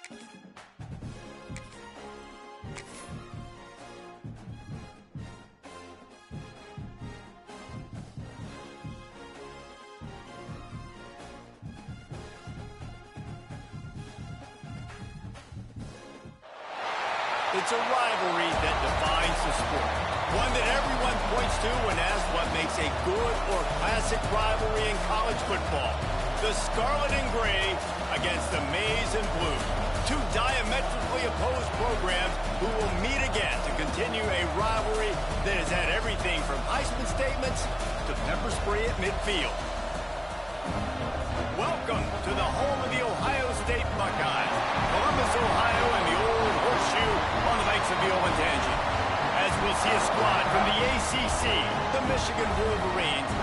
It's a rivalry that defines the sport. One that everyone points to when asked what makes a good or classic rivalry in college football. The Scarlet and Gray against the Maize and Blue. Two diametrically opposed programs who will meet again to continue a rivalry that has had everything from Heisman statements to pepper spray at midfield. Welcome to the home of the Ohio State Buckeyes, Columbus, Ohio, and the Old Horseshoe on the banks of the Olentangy. As we'll see a squad from the ACC, the Michigan Wolverines,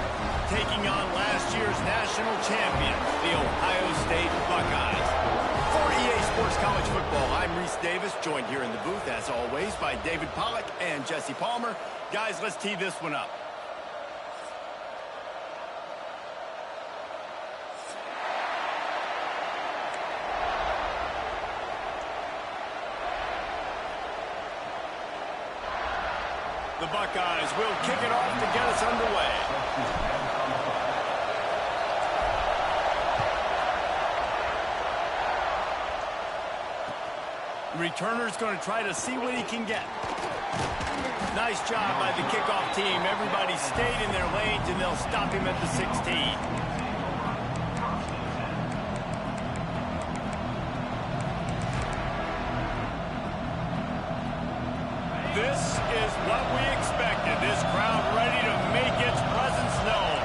taking on last year's national champion, the Ohio State Buckeyes. For EA Sports College Football, I'm Reese Davis, joined here in the booth, as always, by David Pollack and Jesse Palmer. Guys, let's tee this one up. The Buckeyes will kick it off to get us underway. Returner's going to try to see what he can get. Nice job by the kickoff team. Everybody stayed in their lanes, and they'll stop him at the 16. This is what we expected. This crowd ready to make its presence known.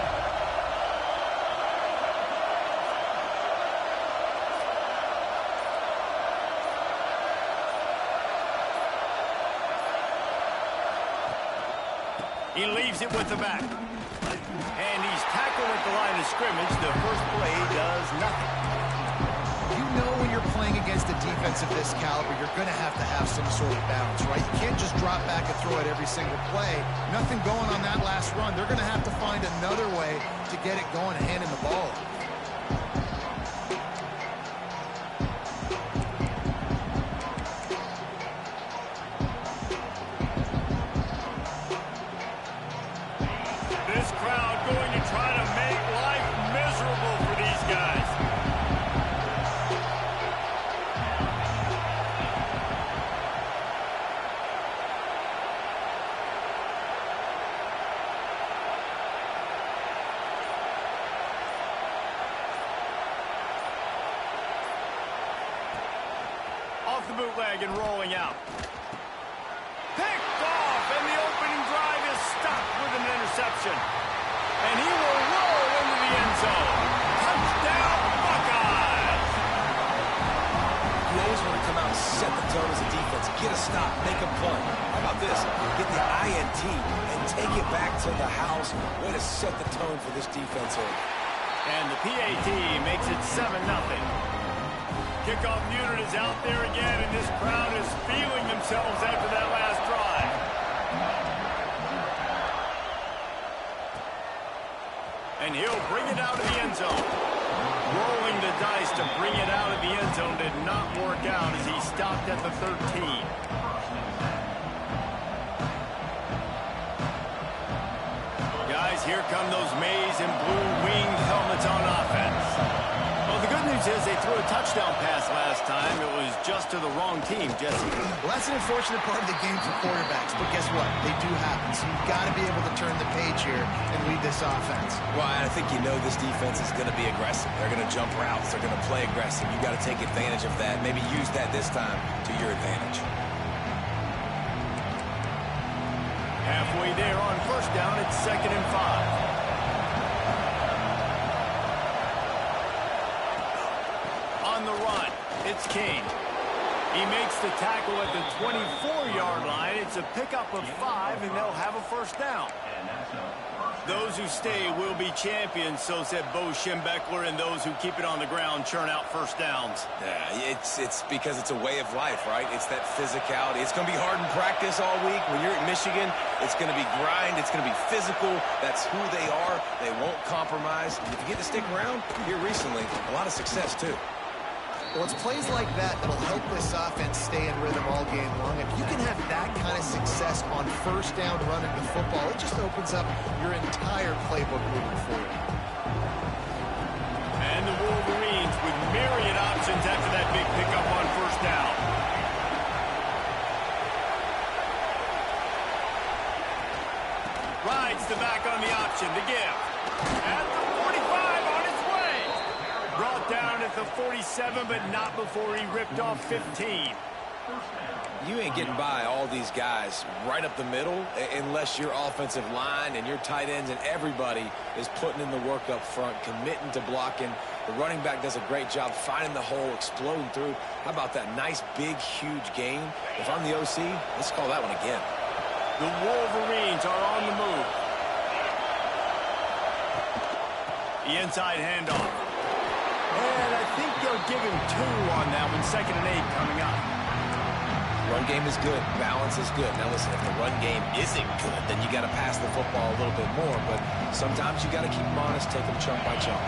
He leaves it with the back. And he's tackled at the line of scrimmage. The first play does nothing. You know when you're playing against a defense of this caliber, you're going to have some sort of balance, right? You can't just drop back and throw it every single play. Nothing going on that last run. They're going to have to find another way to get it going and handing the ball. This crowd going to try to make life miserable for these guys. Off the bootleg and rolling out. Picked off, and the opening drive is stopped with an interception. And he will roll into the end zone. Touchdown, Buckeyes! You always want to come out and set the tone as a defense. Get a stop, make a punt. How about this? Get the INT and take it back to the house. Way to set the tone for this defense here. And the PAT makes it 7-0. Kickoff unit is out there again, and this crowd is feeling themselves after that last drive. And he'll bring it out of the end zone. Rolling the dice to bring it out of the end zone did not work out as he stopped at the 13. Guys, here come those maize and blue winged helmets on offense. Well, the good news is they threw a touchdown pass last time. It was just to the wrong team, Jesse. Well, that's an unfortunate part of the game for quarterbacks, but guess what? They do happen, so you've got to be able to turn the page here and lead this offense. Well, I think you know this defense is going to be aggressive. They're going to jump routes. They're going to play aggressive. You've got to take advantage of that. Maybe use that this time to your advantage. Halfway there on first down, it's 2nd and 5. On the run, it's King. He makes the tackle at the 24-yard line. It's a pickup of 5, and they'll have a first down. Those who stay will be champions, so said Bo Schembechler, and those who keep it on the ground churn out first downs. Yeah, it's because it's a way of life, right? It's that physicality. It's going to be hard in practice all week. When you're at Michigan, it's going to be grind. It's going to be physical. That's who they are. They won't compromise. And if you get to stick around, here recently, a lot of success, too. Well, it's plays like that that'll help this offense stay in rhythm all game long. If you can have that kind of success on first down running the football, it just opens up your entire playbook moving forward. And the Wolverines with myriad options after that big pickup on first down. Rides the back on the option to give. At the 45 on its way. Brought down at the 47, but not before he ripped off 15. You ain't getting by all these guys right up the middle unless your offensive line and your tight ends and everybody is putting in the work up front, committing to blocking. The running back does a great job finding the hole, exploding through. How about that nice, big, huge gain? If I'm the OC, let's call that one again. The Wolverines are on the move. The inside handoff. And I think they'll give him 2 on that one. 2nd and 8 coming up. Run game is good. Balance is good. Now listen, if the run game isn't good, then you got to pass the football a little bit more. But sometimes you got to keep them honest, take them chunk by chunk.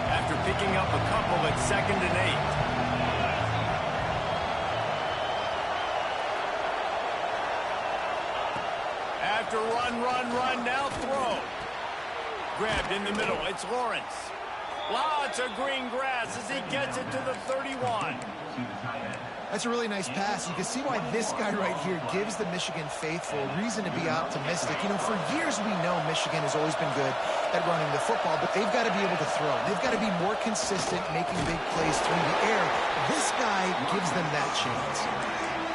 After picking up a couple at 2nd and 8. After run, now throw. Grabbed in the middle. It's Lawrence. Lots of green grass as he gets it to the 31. That's a really nice pass. You can see why this guy right here gives the Michigan faithful a reason to be optimistic. You know, for years we know Michigan has always been good at running the football, but they've got to be able to throw. They've got to be more consistent, making big plays through the air. This guy gives them that chance.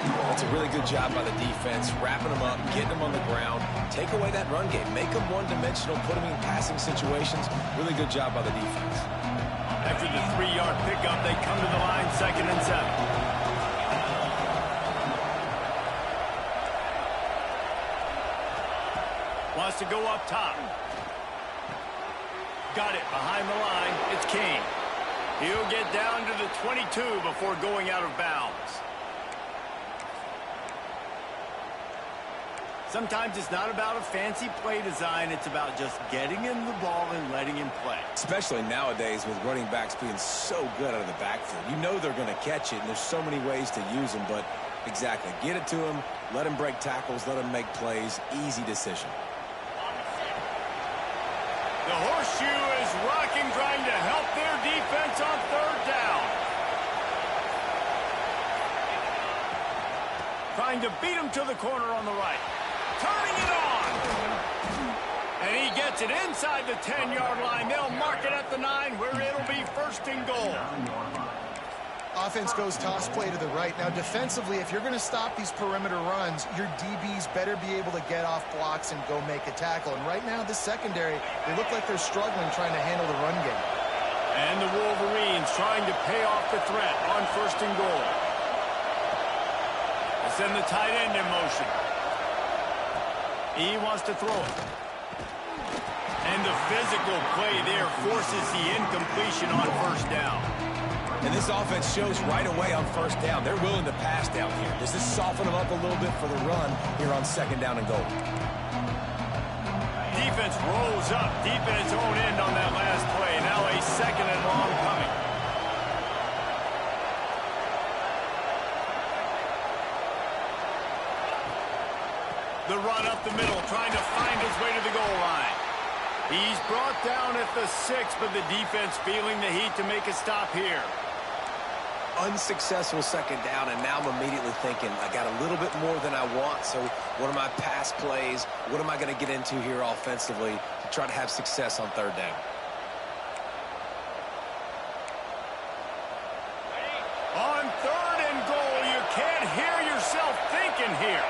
That's a really good job by the defense, wrapping them up, getting them on the ground, take away that run game, make them one-dimensional, put them in passing situations. Really good job by the defense. After the 3-yard pickup, they come to the line, 2nd and 7. Wants to go up top. Got it behind the line. It's King. He'll get down to the 22 before going out of bounds. Sometimes it's not about a fancy play design. It's about just getting him the ball and letting him play. Especially nowadays with running backs being so good out of the backfield. You know they're going to catch it, and there's so many ways to use them. But exactly, get it to him, let him break tackles, let him make plays. Easy decision. The horseshoe is rocking, trying to help their defense on 3rd down. Trying to beat him to the corner on the right. Turning it on. And he gets it inside the 10-yard line. They'll mark it at the 9 where it'll be 1st and goal. Offense goes toss play to the right. Now, defensively, if you're going to stop these perimeter runs, your DBs better be able to get off blocks and go make a tackle. And right now, the secondary, they look like they're struggling trying to handle the run game. And the Wolverines trying to pay off the threat on 1st and goal. They send the tight end in motion. He wants to throw it. And the physical play there forces the incompletion on 1st down. And this offense shows right away on 1st down. They're willing to pass down here. Does this soften them up a little bit for the run here on 2nd down and goal? Defense rolls up deep in its own end on that last play. Now a 2nd and long coming. The run up the middle, trying to find his way to the goal line. He's brought down at the 6, but the defense feeling the heat to make a stop here. Unsuccessful 2nd down, and now I'm immediately thinking, I got a little bit more than I want, so what are my pass plays? What am I going to get into here offensively to try to have success on 3rd down? On 3rd and goal, you can't hear yourself thinking here.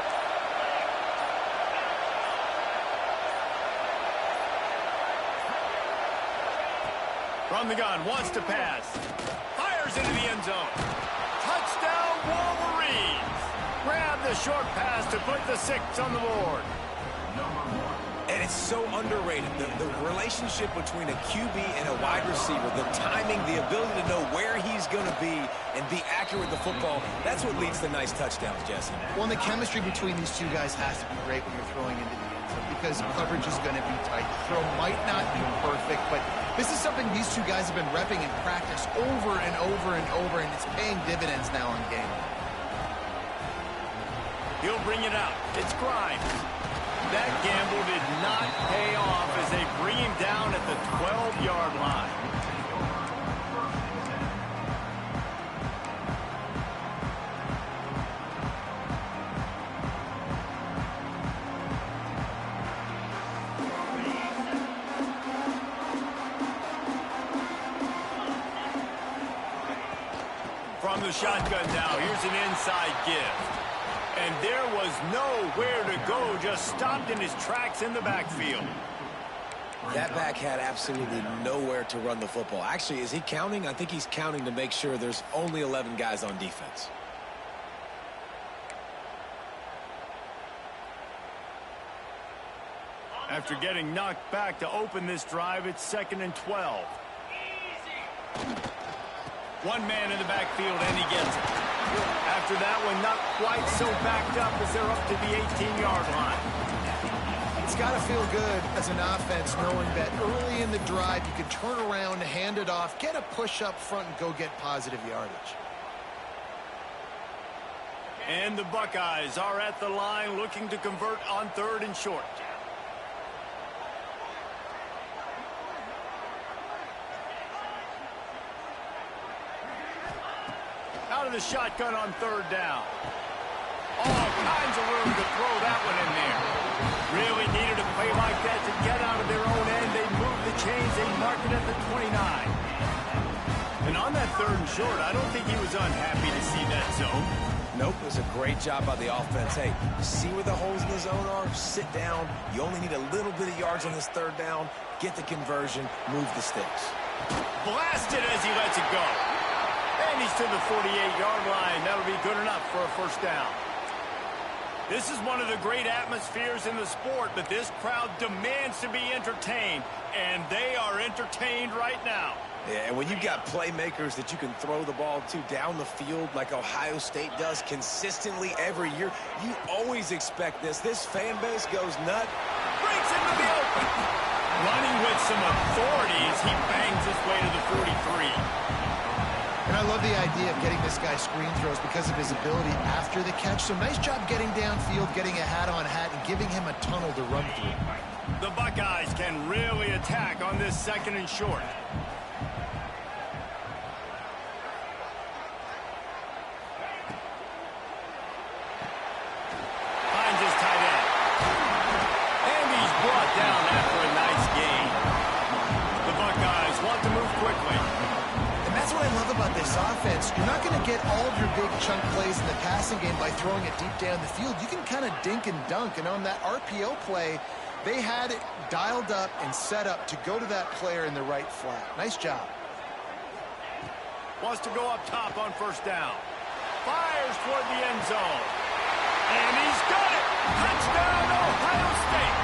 From the gun, wants to pass. Fires into the end zone. Touchdown, Wolverines. Grab the short pass to put the 6 on the board. And it's so underrated. The relationship between a QB and a wide receiver, the timing, the ability to know where he's going to be and be accurate with the football, that's what leads to nice touchdowns, Jesse. Well, and the chemistry between these two guys has to be great when you're throwing into the end defensively because coverage is going to be tight. Throw might not be perfect, but this is something these two guys have been repping in practice over and over and over, and it's paying dividends now in game. He'll bring it out. It's Grimes. That gamble did not pay off as they bring him down at the 12-yard line. From the shotgun now, here's an inside give. And there was nowhere to go, just stopped in his tracks in the backfield. That back had absolutely nowhere to run the football. Actually, is he counting? I think he's counting to make sure there's only 11 guys on defense. After getting knocked back to open this drive, it's 2nd and 12. One man in the backfield, and he gets it. After that one, not quite so backed up as they're up to the 18-yard line. It's got to feel good as an offense knowing that early in the drive you can turn around, hand it off, get a push up front, and go get positive yardage. And the Buckeyes are at the line looking to convert on 3rd and short. Out of the shotgun on 3rd down. All kinds of room to throw that one in there. Really needed a play like that to get out of their own end. They move the chains. They mark it at the 29. And on that 3rd and short, I don't think he was unhappy to see that zone. Nope, it was a great job by the offense. Hey, see where the holes in the zone are? Sit down. You only need a little bit of yards on this 3rd down. Get the conversion. Move the sticks. Blasted as he lets it go. And he's to the 48-yard line. That'll be good enough for a 1st down. This is one of the great atmospheres in the sport, but this crowd demands to be entertained, and they are entertained right now. Yeah, and when you've got playmakers that you can throw the ball to down the field like Ohio State does consistently every year, you always expect this. This fan base goes nuts. Breaks into the open. Running with some authority as he bangs his way to the 43. And I love the idea of getting this guy screen throws because of his ability after the catch. So nice job getting downfield, getting a hat-on-hat, and giving him a tunnel to run through. The Buckeyes can really attack on this 2nd and short. Finds his tight end. And he's brought down after a nice gain. The Buckeyes want to move quickly. That's what I love about this offense. You're not going to get all of your big chunk plays in the passing game by throwing it deep down the field. You can kind of dink and dunk, and on that RPO play, they had it dialed up and set up to go to that player in the right flat. Nice job. Wants to go up top on 1st down. Fires toward the end zone. And he's got it! Touchdown, Ohio State!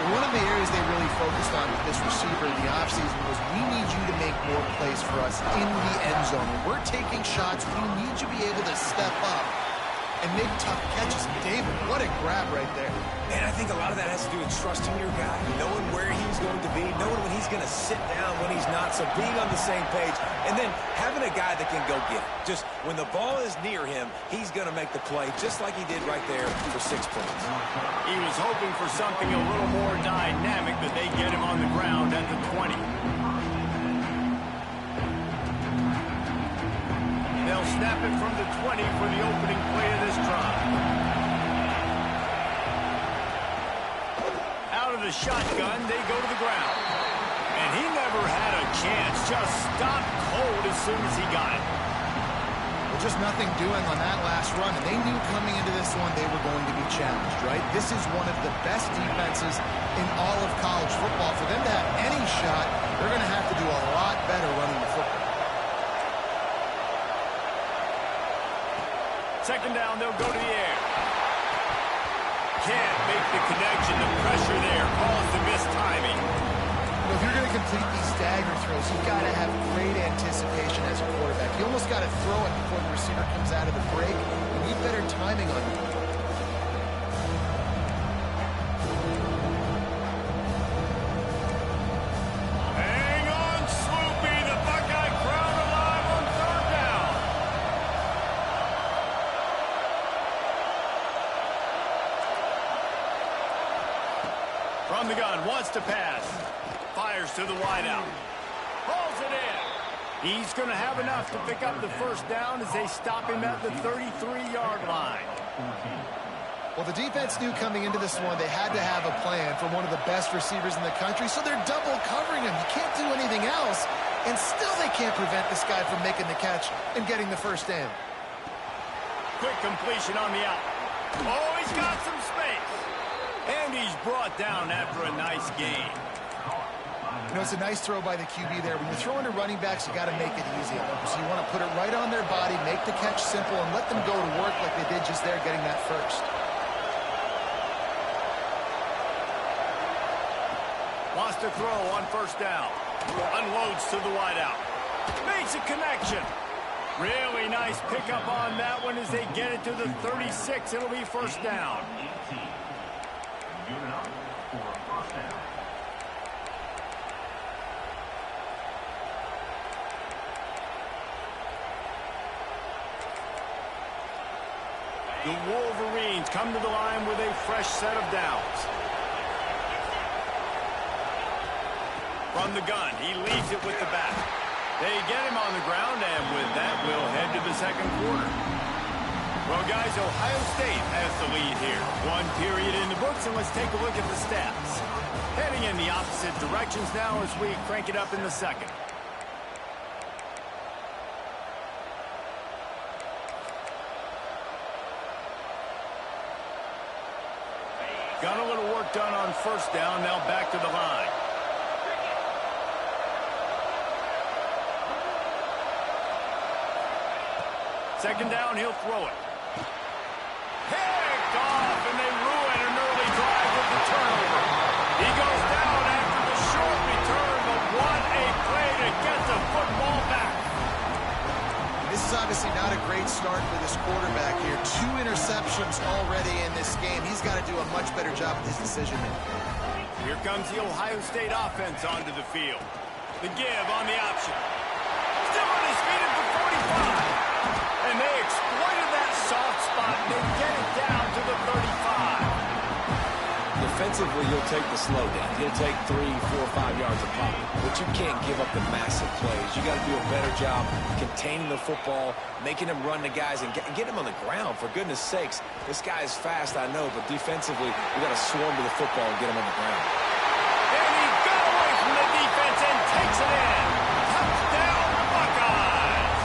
One of the areas they really focused on with this receiver in the offseason was we need you to make more plays for us in the end zone. When we're taking shots, we need you to be able to step up and make tough catches. David, what a grab right there. And I think a lot of that has to do with trusting your guy, knowing where he's going to be, knowing when he's going to sit down, when he's not, so being on the same page, and then having a guy that can go get it. Just when the ball is near him, he's going to make the play, just like he did right there for 6 points. He was hoping for something a little more dynamic, but they get him on the ground at the 20. They'll snap it from the 20 for the opening play of this drive. Out of the shotgun, they go to the ground. And he never had a chance, just stopped cold as soon as he got it. Well, just nothing doing on that last run, and they knew coming into this one they were going to be challenged, right? This is one of the best defenses in all of college football. For them to have any shot, they're going to have to do a lot better running the football. 2nd down, they'll go to the air. Can't make the connection. The pressure there caused the missed timing. You know, if you're going to complete these stagger throws, you've got to have great anticipation as a quarterback. You almost got to throw it before the receiver comes out of the break. You need better timing on it. From the gun, wants to pass. Fires to the wideout. Pulls it in. He's going to have enough to pick up the first down as they stop him at the 33-yard line. Well, the defense knew coming into this one they had to have a plan for one of the best receivers in the country, so they're double covering him. You can't do anything else, and still they can't prevent this guy from making the catch and getting the first down. Quick completion on the out. Oh, he's got some space. And he's brought down after a nice gain. You know, it's a nice throw by the QB there. When you're throwing to running backs, you got to make it easy on them. So you want to put it right on their body, make the catch simple, and let them go to work like they did just there, getting that first. Wants to throw on first down. Unloads to the wideout. Makes a connection. Really nice pickup on that one as they get it to the 36. It'll be first down. The Wolverines come to the line with a fresh set of downs. From the gun, he leaves it with the back. They get him on the ground, and with that, we'll head to the second quarter. Well, guys, Ohio State has the lead here. One period in the books, and let's take a look at the stats. Heading in the opposite directions now as we crank it up in the second. Got a little work done on first down, now back to the line. Second down, he'll throw it. Picked off, and they ruin an early drive with the turnover. He goes down after the short return, but what a play to get the football back. This is obviously not a great start for this quarterback here. 2 interceptions already in this game. He's got to do a much better job with his decision-making. Here comes the Ohio State offense onto the field. The give on the option. Still on his feet at the 45. And they exploited that soft spot, and they get it down to the 35. Defensively, you'll take the slow down. He'll take 3, 4, 5 yards a pop. But you can't give up the massive plays. You got to do a better job containing the football, making him run the guys, and get him on the ground. For goodness sakes, this guy is fast, I know, but defensively, we got to swarm to the football and get him on the ground. And he got away from the defense and takes it in. Touchdown, Buckeyes.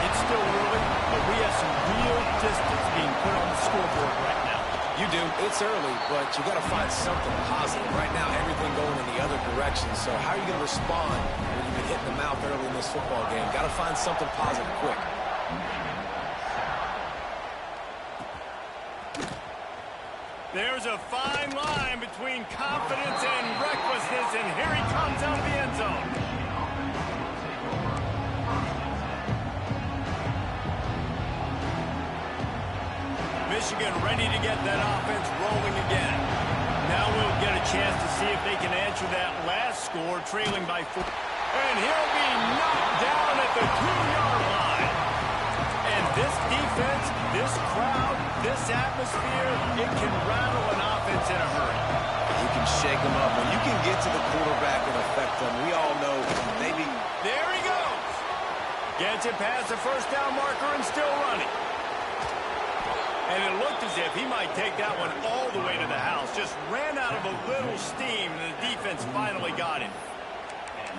It's still early, but we have some real distance being put on the scoreboard right now. You do. It's early, but you got to find something positive. Right now, everything going in the other direction. So how are you going to respond when you've been hitting the mouth early in this football game? Got to find something positive quick. There's a fine line between confidence and recklessness, and here he comes out of the end zone. Michigan ready to get that offense rolling again. Now we'll get a chance to see if they can answer that last score, trailing by 4. And he'll be knocked down at the 2-yard line. And this defense, this crowd, this atmosphere, it can rattle an offense in a hurry. You can shake them up. When you can get to the quarterback and affect them, we all know maybe. There he goes. Gets it past the first down marker and still running. And it looked as if he might take that one all the way to the house. Just ran out of a little steam, and the defense finally got him.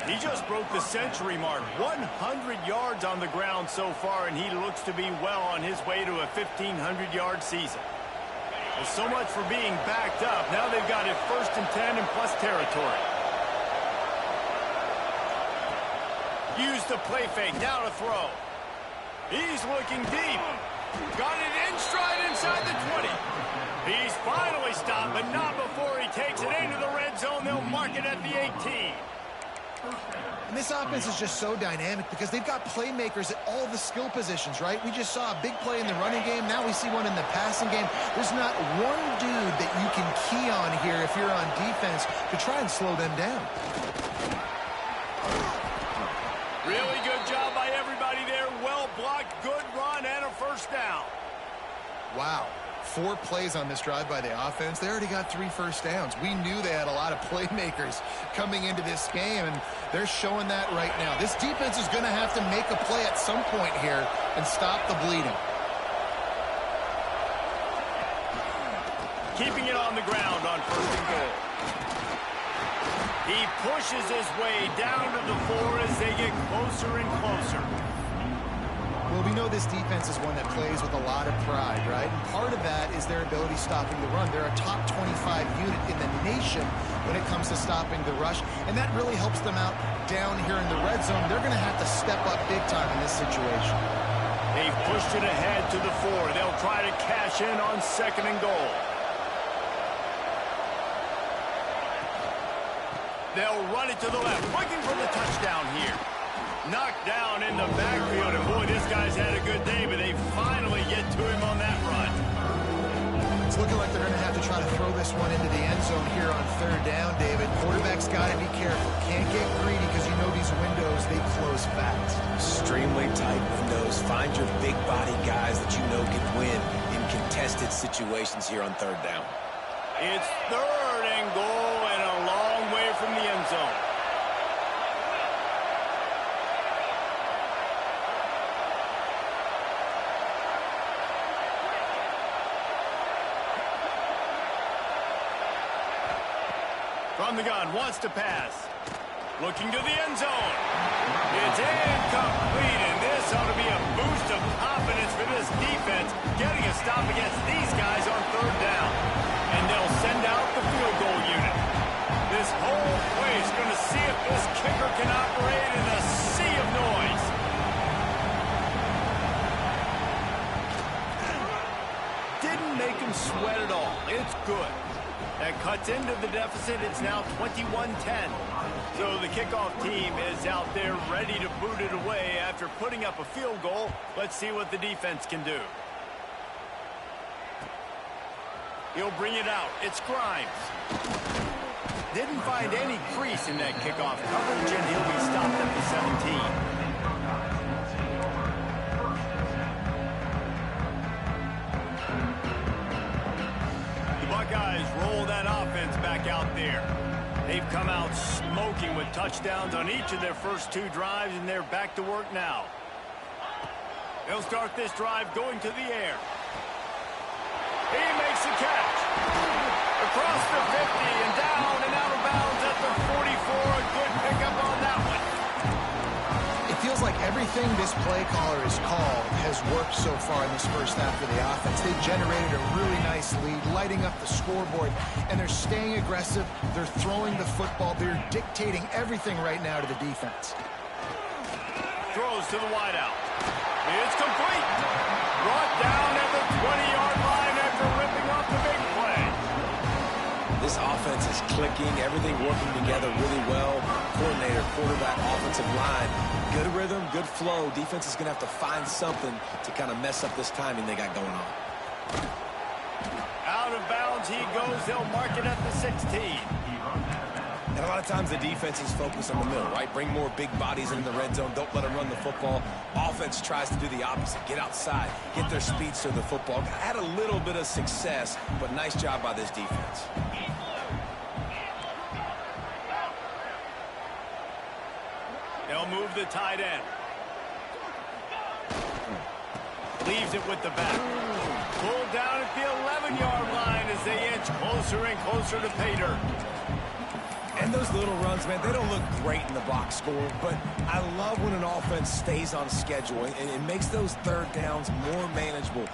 He just broke the century mark. 100 yards on the ground so far, and he looks to be well on his way to a 1,500-yard season. Well, so much for being backed up. Now they've got it 1st and 10 in plus territory. Use the play fake. Now to throw. He's looking deep. Got it in stride inside the 20. He's finally stopped, but not before he takes it into the red zone. They'll mark it at the 18. And this offense is just so dynamic because they've got playmakers at all the skill positions, right? We just saw a big play in the running game. Now we see one in the passing game. There's not one dude that you can key on here if you're on defense to try and slow them down. Really good job by everybody there. Well blocked, good run, and a first down. Wow. 4 plays on this drive by the offense. They already got 3 first downs. We knew they had a lot of playmakers coming into this game, and they're showing that right now. This defense is going to have to make a play at some point here and stop the bleeding. Keeping it on the ground on 1st and goal. He pushes his way down to the 4 as they get closer and closer. Well, we know this defense is one that plays with a lot of pride, right? And part of that is their ability stopping the run. They're a top 25 unit in the nation when it comes to stopping the rush, and that really helps them out down here in the red zone. They're going to have to step up big time in this situation. They've pushed it ahead to the 4. They'll try to cash in on 2nd and goal. They'll run it to the left, looking for the touchdown here. Knocked down in the backfield, and boy, this guy's had a good day, but they finally get to him on that run. It's looking like they're going to have to try to throw this one into the end zone here on 3rd down, David. Quarterback's got to be careful. Can't get greedy because you know these windows, they close fast. Extremely tight windows. Find your big body guys that you know can win in contested situations here on 3rd down. It's 3rd and goal and a long way from the end zone. From the gun, wants to pass. Looking to the end zone. It's incomplete, and this ought to be a boost of confidence for this defense, getting a stop against these guys on 3rd down. And they'll send out the field goal unit. This whole place going to see if this kicker can operate in a sea of noise. Didn't make him sweat at all. It's good. That cuts into the deficit. It's now 21-10. So the kickoff team is out there ready to boot it away after putting up a field goal. Let's see what the defense can do. He'll bring it out. It's Grimes. Didn't find any crease in that kickoff coverage, and he'll be stopped at the 17. Buckeyes roll that offense back out there. They've come out smoking with touchdowns on each of their first 2 drives, and they're back to work now. They'll start this drive going to the air. He makes the catch. Across the 50 and down and out of bounds at the 44. A good pickup on that one. It feels like everything this play caller has called has worked so far in this first half of the offense. They've generated a really nice lead, lighting up the scoreboard, and they're staying aggressive. They're throwing the football. They're dictating everything right now to the defense. Throws to the wideout. It's complete. Brought down at the 20-yard line after ripping off the big play. This offense is clicking, everything working together really well. Coordinator, quarterback, offensive line, good rhythm, good flow. Defense is going to have to find something to kind of mess up this timing they got going on. Out of bounds he goes. They'll mark it at the 16. And a lot of times the defense is focused on the middle, right? Bring more big bodies into the red zone. Don't let them run the football. Offense tries to do the opposite. Get outside. Get their speedster the football. Had a little bit of success, but nice job by this defense. They'll move the tight end. Leaves it with the back. Pulled down at the 11-yard line as they inch closer and closer to pay dirt. And those little runs, man, they don't look great in the box score, but I love when an offense stays on schedule, and it makes those 3rd downs more manageable,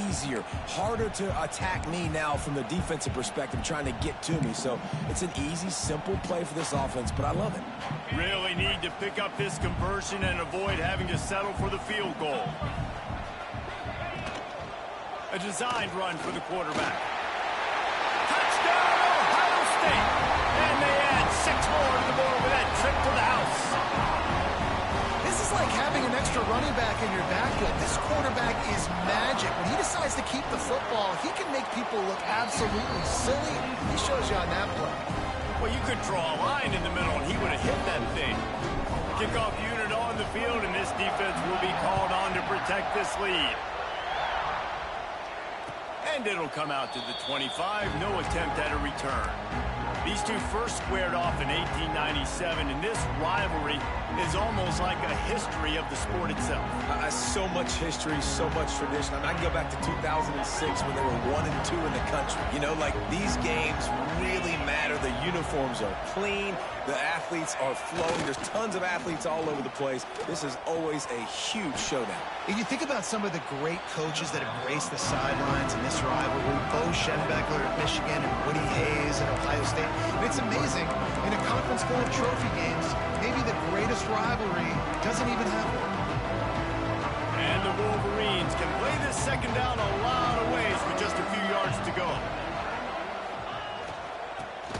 easier, harder to attack me now from the defensive perspective trying to get to me. So it's an easy, simple play for this offense, but I love it. Really need to pick up this conversion and avoid having to settle for the field goal. A designed run for the quarterback. Touchdown, Ohio State! And they add 6 more to the board with that trip to the house. This is like having an extra running back in your backfield. This quarterback is magic. When he decides to keep the football, he can make people look absolutely silly. He shows you on that play. Well, you could draw a line in the middle, and he would have hit that thing. Kickoff unit on the field, and this defense will be called on to protect this lead. And it'll come out to the 25. No attempt at a return. These two first squared off in 1897, and this rivalry is almost like a history of the sport itself. So much history, so much tradition. I mean, I can go back to 2006 when they were 1-2 in the country. You know, like, these games really matter. The uniforms are clean. The athletes are flowing. There's tons of athletes all over the place. This is always a huge showdown. And you think about some of the great coaches that have graced the sidelines in this rivalry. Bo Schembechler at Michigan and Woody Hayes at Ohio State. And it's amazing, in a conference full of trophy games, maybe the greatest rivalry doesn't even have one. And the Wolverines can play this second down a lot of ways with just a few yards to go.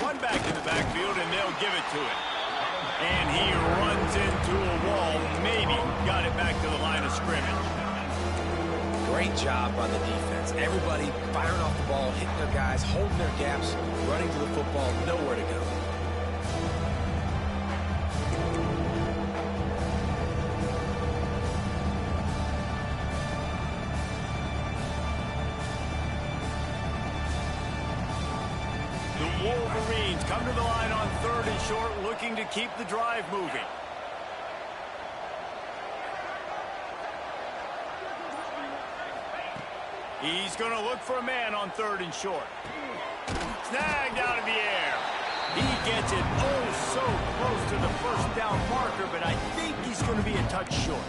One back in the backfield, and they'll give it to it. And he runs into a wall. Maybe got it back to the line of scrimmage. Great job by the defense. Everybody firing off the ball, hitting their guys, holding their gaps, running to the football, nowhere to go. The Wolverines come to the line on 3rd and short, looking to keep the drive moving. He's going to look for a man on 3rd and short. Snagged out of the air. He gets it so close to the first down marker, but I think he's going to be a touch short.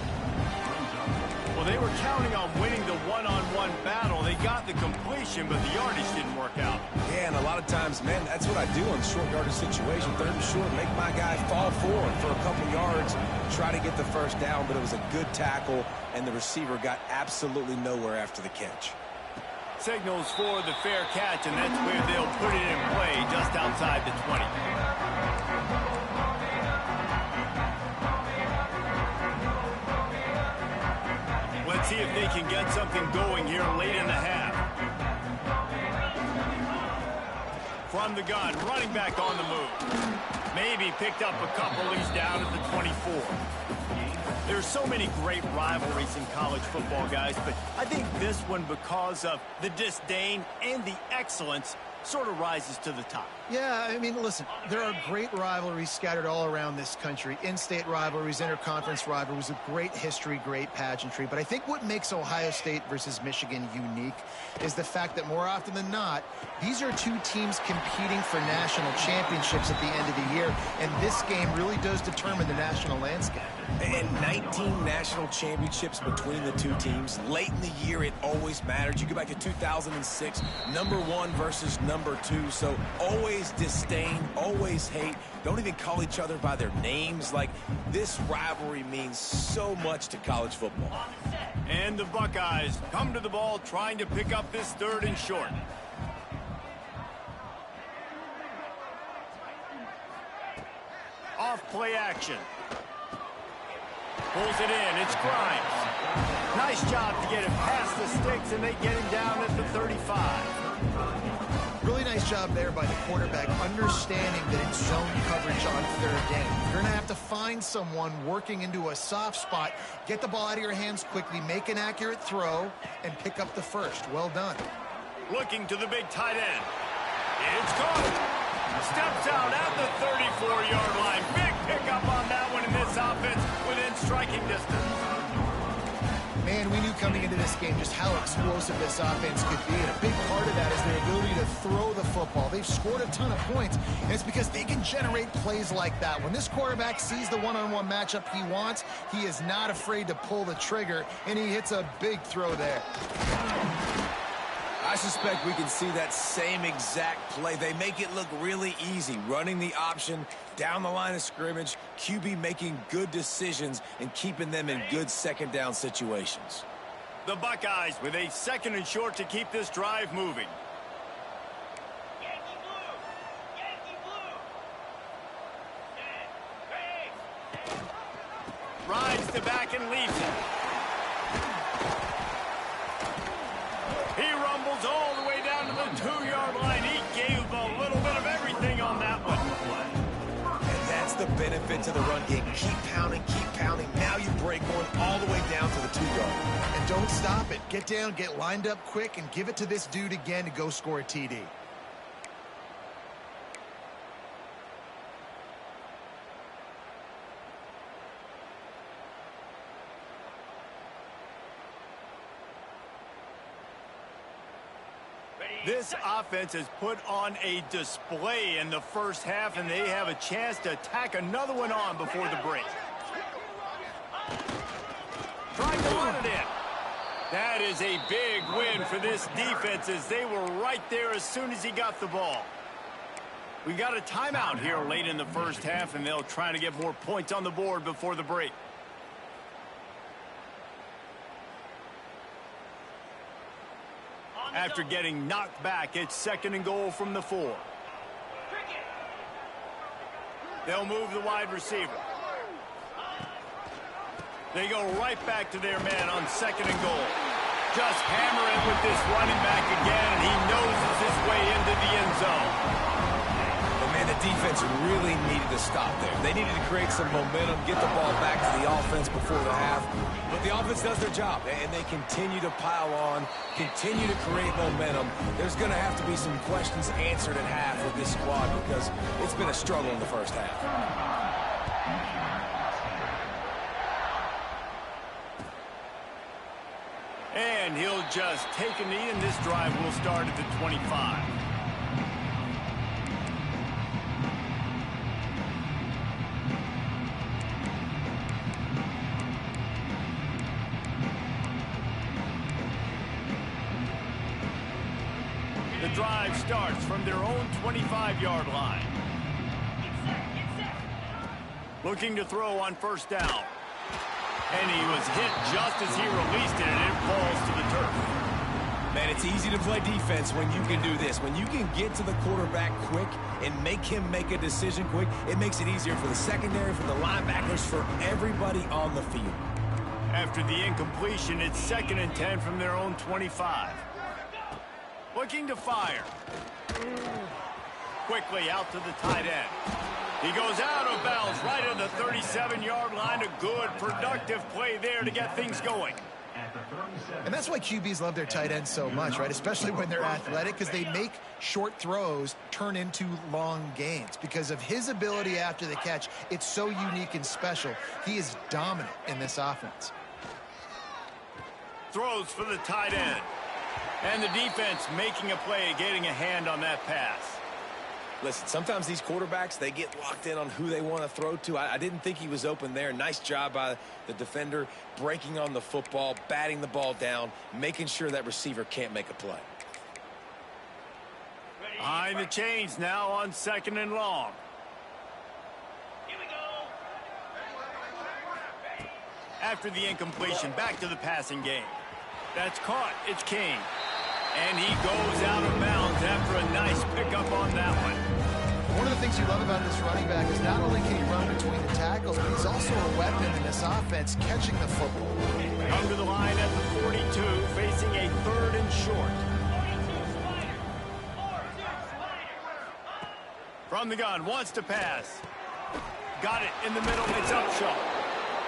Well, they were counting on winning the one-on-one battle. They got the completion, but the yardage didn't work out. Yeah, and a lot of times, man, that's what I do in short yardage situation. 3rd and short, make my guy fall forward for a couple yards, try to get the first down, but it was a good tackle, and the receiver got absolutely nowhere after the catch. Signals for the fair catch, and that's where they'll put it in play just outside the 20. Let's see if they can get something going here late in the half. From the gun, running back on the move. Maybe picked up a couple. He's down at the 24. There's so many great rivalries in college football, guys, but I think this one, because of the disdain and the excellence, sort of rises to the top. Yeah, I mean, listen, there are great rivalries scattered all around this country. In-state rivalries, interconference rivalries, with great history, great pageantry. But I think what makes Ohio State versus Michigan unique is the fact that more often than not, these are two teams competing for national championships at the end of the year. And this game really does determine the national landscape. And 19 national championships between the two teams. Late in the year, it always matters. You go back to 2006, #1 versus #2. So always disdain, always hate. Don't even call each other by their names. Like, this rivalry means so much to college football. And the Buckeyes come to the ball trying to pick up this 3rd and short. Off play action. Pulls it in. It's Grimes. Nice job to get him past the sticks, and they get him down at the 35. Really nice job there by the quarterback, understanding that it's zone coverage on 3rd down. You're going to have to find someone working into a soft spot, get the ball out of your hands quickly, make an accurate throw, and pick up the first. Well done. Looking to the big tight end. It's caught. Steps out at the 34-yard line. Big pickup on that one in this offense within striking distance. Man, we knew coming into this game just how explosive this offense could be, and a big part of that is their ability to throw the football. They've scored a ton of points, and it's because they can generate plays like that. When this quarterback sees the one-on-one matchup he wants, he is not afraid to pull the trigger, and he hits a big throw there. I suspect we can see that same exact play. They make it look really easy, running the option down the line of scrimmage, QB making good decisions and keeping them in good second down situations. The Buckeyes with a 2nd and short to keep this drive moving. Rides the back and leaves it. He rumbles all the way down to the 2-yard line. He gave a little bit of everything on that one. And that's the benefit to the run game. Keep pounding, keep pounding. Now you break one all the way down to the 2-yard line. And Don't stop it. Get down, get lined up quick, and give it to this dude again to go score a TD. This offense has put on a display in the first half, and they have a chance to tack another one on before the break. Trying to run it in. That is a big win for this defense, as they were right there as soon as he got the ball. We got a timeout here late in the first half, and they'll try to get more points on the board before the break. After getting knocked back, it's 2nd and goal from the 4. They'll move the wide receiver. They go right back to their man on 2nd and goal. Just hammer it with this running back again, and he noses his way into the end zone. But man, the defense really needed to stop there. They needed to create some momentum, get the ball back to the offense before the half. But the offense does their job, and they continue to pile on, continue to create momentum. There's going to have to be some questions answered at half with this squad, because it's been a struggle in the first half. And he'll just take a knee, and this drive will start at the 25. The drive starts from their own 25-yard line. Looking to throw on 1st down. And he was hit just as he released it, and it falls to the turf. Man, it's easy to play defense when you can do this. When you can get to the quarterback quick and make him make a decision quick, it makes it easier for the secondary, for the linebackers, for everybody on the field. After the incompletion, it's 2nd and 10 from their own 25. Looking to fire. Quickly out to the tight end. He goes out of bounds right at the 37-yard line. A good, productive play there to get things going. And that's why QBs love their tight ends so much, right? Especially when they're athletic, because they make short throws turn into long gains. Because of his ability after the catch, it's so unique and special. He is dominant in this offense. Throws for the tight end. And the defense making a play, getting a hand on that pass. Listen, sometimes these quarterbacks, they get locked in on who they want to throw to. I didn't think he was open there. Nice job by the defender, breaking on the football, batting the ball down, making sure that receiver can't make a play. Behind the chains now on 2nd and long. Here we go. After the incompletion, back to the passing game. That's caught. It's King. And he goes out of bounds after a nice pickup on that one. One of the things you love about this running back is not only can he run between the tackles, but he's also a weapon in this offense, catching the football. Come to the line at the 42, facing a 3rd and short. From the gun, wants to pass. Got it in the middle, it's Upshaw.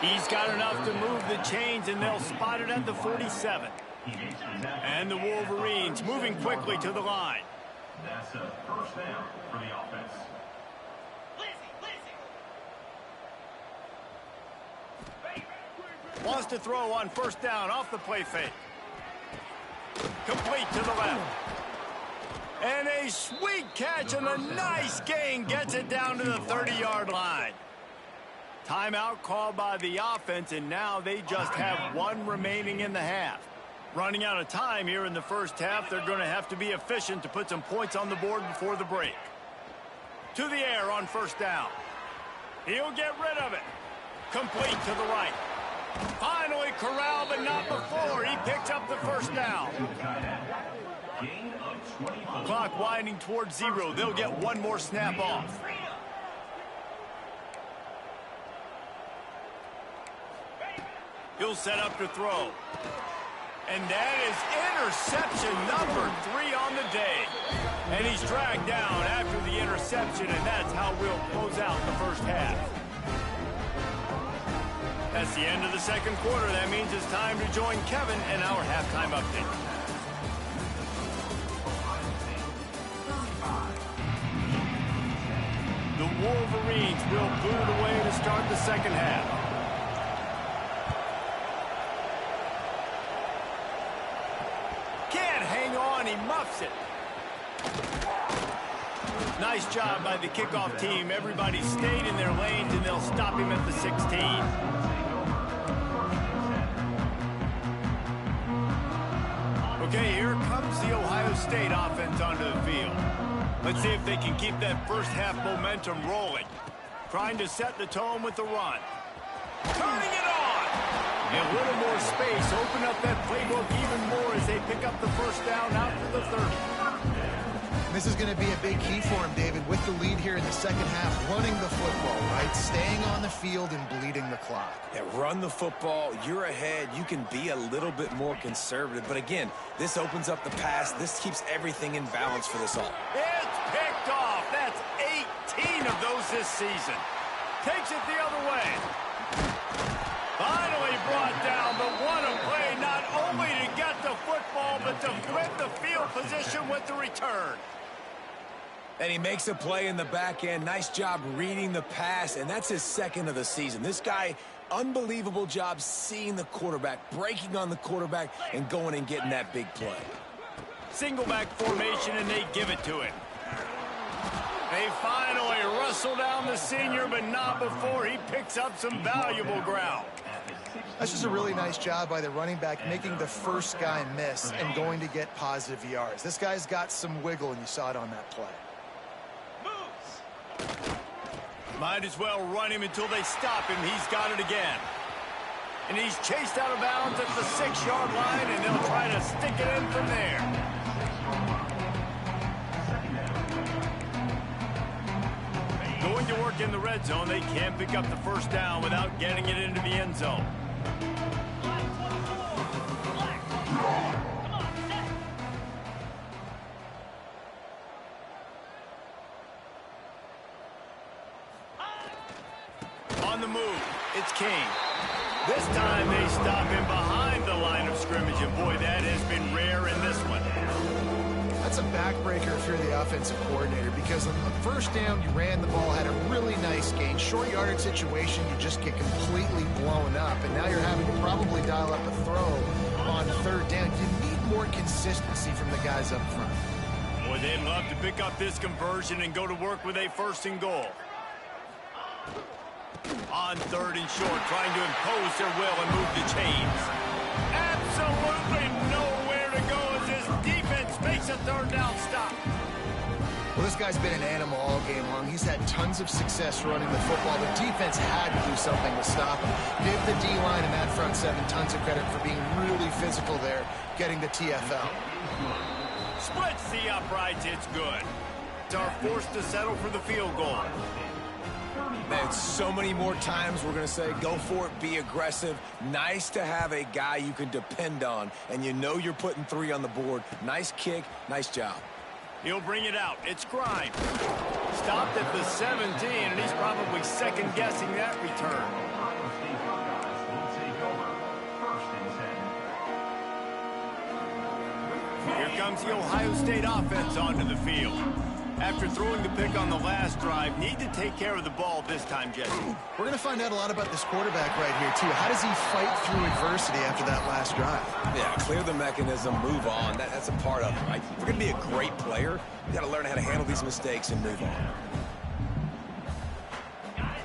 He's got enough to move the chains, and they'll spot it at the 47. And the Wolverines moving quickly to the line. That's a 1st down for the offense. Wants to throw on 1st down off the play fake. Complete to the left. And a sweet catch and a nice gain gets it down to the 30-yard line. Timeout called by the offense, and now they just have 1 remaining in the half. Running out of time here in the first half, they're going to have to be efficient to put some points on the board before the break. To the air on 1st down. He'll get rid of it. Complete to the right. Finally corralled, but not before. He picks up the 1st down. Clock winding towards 0. They'll get 1 more snap off. He'll set up to throw. And that is interception number 3 on the day. And he's dragged down after the interception, and that's how we'll close out the first half. That's the end of the second quarter. That means it's time to join Kevin in our halftime update. The Wolverines will boot it away to start the second half. Can't hang on, he muffs it. Nice job by the kickoff team. Everybody stayed in their lanes, and they'll stop him at the 16. Okay, here comes the Ohio State offense onto the field. Let's see if they can keep that first half momentum rolling. Trying to set the tone with the run. Turning it on! And a little more space. Open up that playbook even more as they pick up the first down out to the 30. This is going to be a big key for him, David, with the lead here in the second half, running the football, right? Staying on the field and bleeding the clock. Yeah, run the football. You're ahead. You can be a little bit more conservative. But again, this opens up the pass. This keeps everything in balance for this all. It's picked off. That's 18 of those this season. Takes it the other way. Finally brought down, but what a play, not only to get the football, but to flip the field position with the return. And he makes a play in the back end. Nice job reading the pass, and that's his second of the season. This guy, unbelievable job seeing the quarterback, breaking on the quarterback, and going and getting that big play. Single back formation, and they give it to him. They finally wrestle down the senior, but not before he picks up some valuable ground. That's just a really nice job by the running back, making the first guy miss and going to get positive yards. This guy's got some wiggle, and you saw it on that play. Might as well run him until they stop him. He's got it again. And he's chased out of bounds at the 6-yard line, and they'll try to stick it in from there. Going to work in the red zone. They can't pick up the first down without getting it into the end zone. On the move, it's King. This time they stop him behind the line of scrimmage, and boy, that has been rare in this one. That's a backbreaker if you're the offensive coordinator, because on the first down, you ran the ball, had a really nice gain. Short yardage situation, you just get completely blown up, and now you're having to probably dial up a throw on third down. You need more consistency from the guys up front. Boy, they'd love to pick up this conversion and go to work with a 1st and goal. On 3rd and short, trying to impose their will and move the chains. Absolutely nowhere to go as this defense makes a 3rd down stop. Well, this guy's been an animal all game long. He's had tons of success running the football. The defense had to do something to stop him. Give the D-line and that front 7 tons of credit for being really physical there, getting the TFL. Splits the uprights, it's good. Are forced to settle for the field goal. Man, so many more times we're going to say, go for it, be aggressive. Nice to have a guy you can depend on, and you know you're putting 3 on the board. Nice kick, nice job. He'll bring it out. It's Grimes. Stopped at the 17, and he's probably second-guessing that return. Here comes the Ohio State offense onto the field. After throwing the pick on the last drive, need to take care of the ball this time, Jesse. We're going to find out a lot about this quarterback right here, too. How does he fight through adversity after that last drive? Yeah, clear the mechanism, move on. That's a part of it, right? If you're going to be a great player, you got to learn how to handle these mistakes and move on.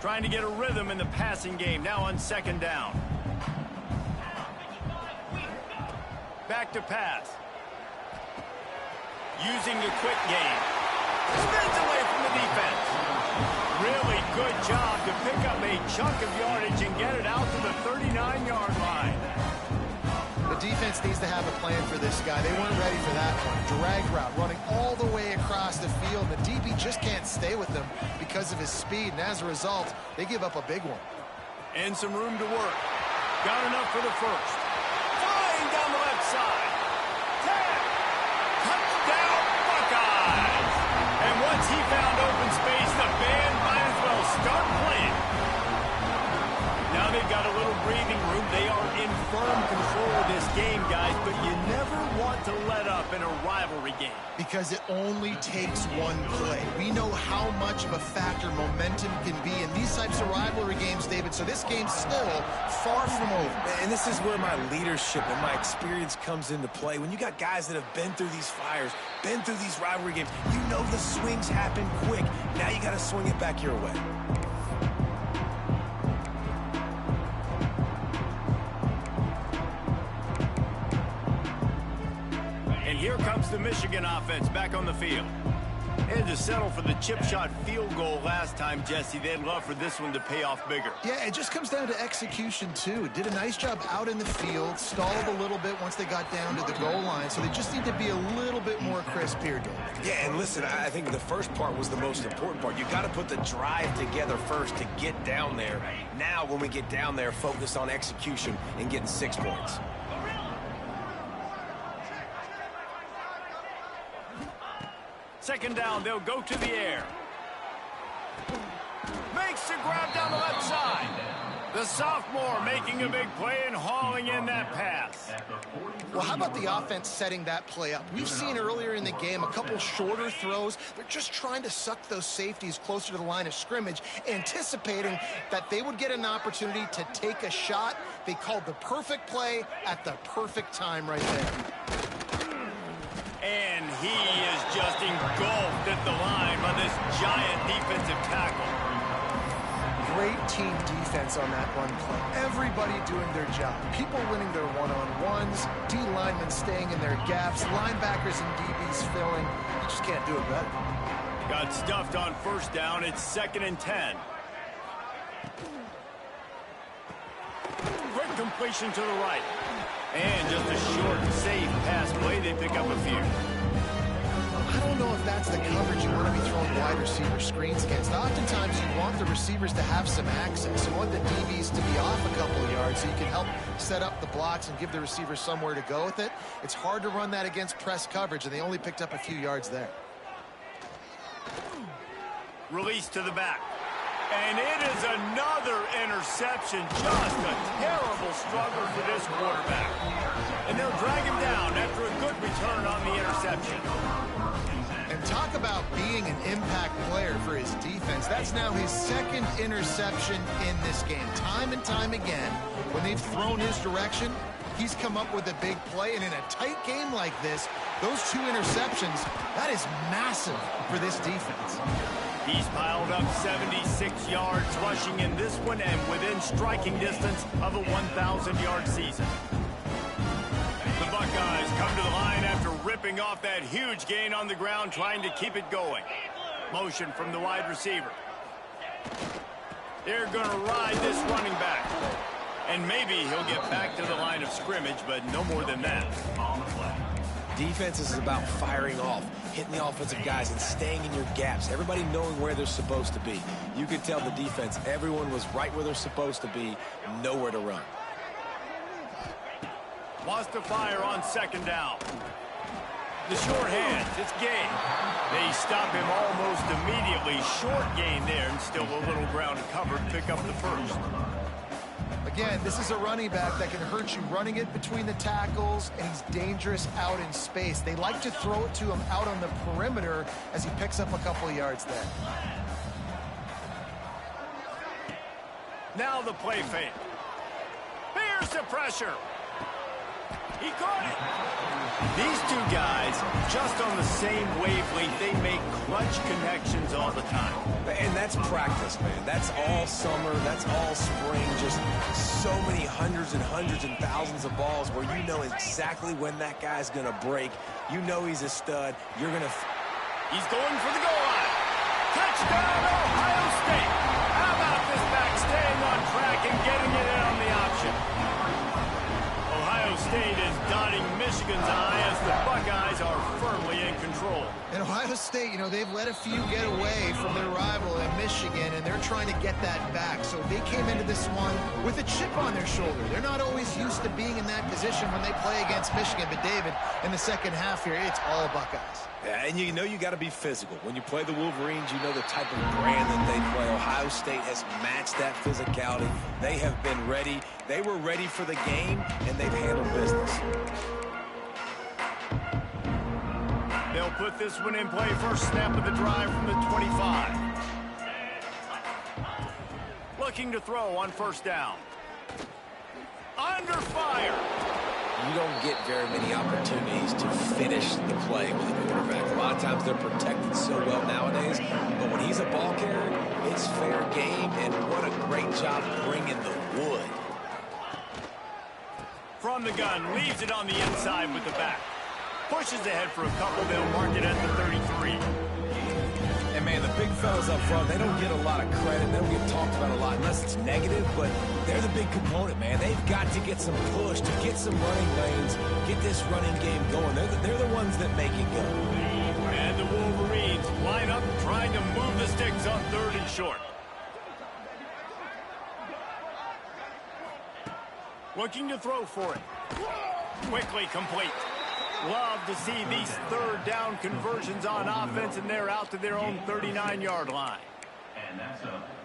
Trying to get a rhythm in the passing game, now on 2nd down. Back to pass. Using the quick game. Spins away from the defense. Really good job to pick up a chunk of yardage and get it out to the 39-yard line. The defense needs to have a plan for this guy. They weren't ready for that one. Drag route, running all the way across the field. The DB just can't stay with them because of his speed, and as a result, they give up a big one. And some room to work. Got enough for the first. Flying down the left side. 10. Touchdown, Buckeyes. And once he found open space, the band might as well start playing. Now they've got a little breathing room. They are in firm control of this game, guys, but you never want to let up in a rivalry game. Because it only takes one play. We know how much of a factor momentum can be in these types of rivalry games, David, so this game's still far from over. And this is where my leadership and my experience comes into play. When you got guys that have been through these fires, been through these rivalry games, you know the swings happen quick. Now you got to swing it back your way. And here comes the Michigan offense back on the field. And to settle for the chip shot field goal last time, Jesse, they'd love for this one to pay off bigger. Yeah, it just comes down to execution, too. Did a nice job out in the field, stalled a little bit once they got down to the goal line, so they just need to be a little bit more crisp here, David. Yeah, and listen, I think the first part was the most important part. You got to put the drive together first to get down there. Now, when we get down there, focus on execution and getting 6 points. Second down, they'll go to the air. Makes the grab down the left side. The sophomore making a big play and hauling in that pass. Well, how about the offense setting that play up? We've seen earlier in the game a couple shorter throws. They're just trying to suck those safeties closer to the line of scrimmage, anticipating that they would get an opportunity to take a shot. They called the perfect play at the perfect time right there. And he is just engulfed at the line by this giant defensive tackle. Great team defense on that run play. Everybody doing their job. People winning their one-on-ones, D linemen staying in their gaps, linebackers and DBs filling. You just can't do it better. Got stuffed on first down. It's 2nd and 10. Quick completion to the right. And just a short, safe pass play. They pick up a few. I don't know if that's the coverage you want to be throwing wide receiver screens against. Oftentimes, you want the receivers to have some access. You want the DBs to be off a couple of yards so you can help set up the blocks and give the receivers somewhere to go with it. It's hard to run that against press coverage, and they only picked up a few yards there. Release to the back. And it is another interception. Just a terrible struggle for this quarterback. And they'll drag him down after a good return on the interception. And talk about being an impact player for his defense. That's now his 2nd interception in this game. Time and time again, when they've thrown his direction, he's come up with a big play. And in a tight game like this, those 2 interceptions, that is massive for this defense. He's piled up 76 yards rushing in this one and within striking distance of a 1,000-yard season. The Buckeyes come to the line after ripping off that huge gain on the ground, trying to keep it going. Motion from the wide receiver. They're going to ride this running back. And maybe he'll get back to the line of scrimmage, but no more than that. Defense is about firing off, hitting the offensive guys, and staying in your gaps. Everybody knowing where they're supposed to be. You could tell the defense, everyone was right where they're supposed to be, nowhere to run. Wants to fire on 2nd down. The short hands, it's Gay. They stop him almost immediately. Short gain there, and still a little ground to cover to pick up the first. Again, this is a running back that can hurt you running it between the tackles, and he's dangerous out in space. They like to throw it to him out on the perimeter as he picks up a couple of yards there. Now the play fake. Here's the pressure. He caught it. These 2 guys, just on the same wavelength, they make clutch connections all the time. And that's practice, man. That's all summer. That's all spring. Just so many hundreds and thousands of balls where you know exactly when that guy's going to break. You know he's a stud. You're going to... He's going for the goal line. Touchdown, Ohio State. How about this back staying on track and getting it in on the option? Ohio State is dotting Michigan's eye as the Buckeyes are firmly in control. And Ohio State, they've let a few get away from their rival in Michigan, and they're trying to get that back. So they came into this one with a chip on their shoulder. They're not always used to being in that position when they play against Michigan. But, David, in the second half here, it's all Buckeyes. Yeah, and you got to be physical. When you play the Wolverines, you know the type of brand that they play. Ohio State has matched that physicality. They have been ready. They were ready for the game, and they've handled business. They'll put this one in play. First snap of the drive from the 25. Looking to throw on first down. Under fire. You don't get very many opportunities to finish the play with a quarterback. A lot of times they're protected so well nowadays, but when he's a ball carrier, it's fair game, and what a great job bringing the wood. From the gun, leaves it on the inside with the back. Pushes ahead for a couple. They'll mark it at the 33. And, man, the big fellas up front, they don't get a lot of credit. They don't get talked about a lot unless it's negative, but they're the big component, man. They've got to get some push, to get some running lanes, get this running game going. They're the ones that make it go. And the Wolverines line up trying to move the sticks on 3rd and short. Looking to throw for it. Quickly complete. Love to see these 3rd down conversions on offense, and they're out to their own 39-yard line.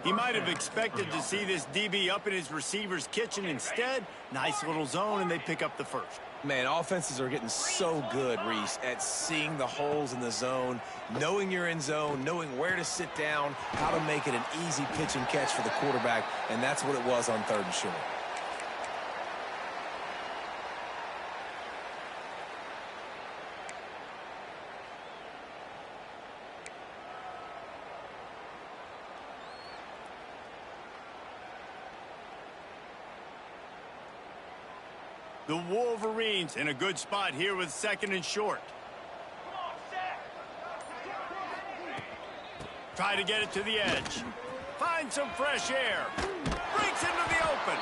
He might have expected to see this DB up in his receiver's kitchen. Instead, nice little zone, and they pick up the first. Man, offenses are getting so good, Reese, at seeing the holes in the zone, knowing you're in zone, knowing where to sit down, how to make it an easy pitch and catch for the quarterback, and that's what it was on 3rd and short. The Wolverines in a good spot here with 2nd and short. Try to get it to the edge. Find some fresh air. Breaks into the open.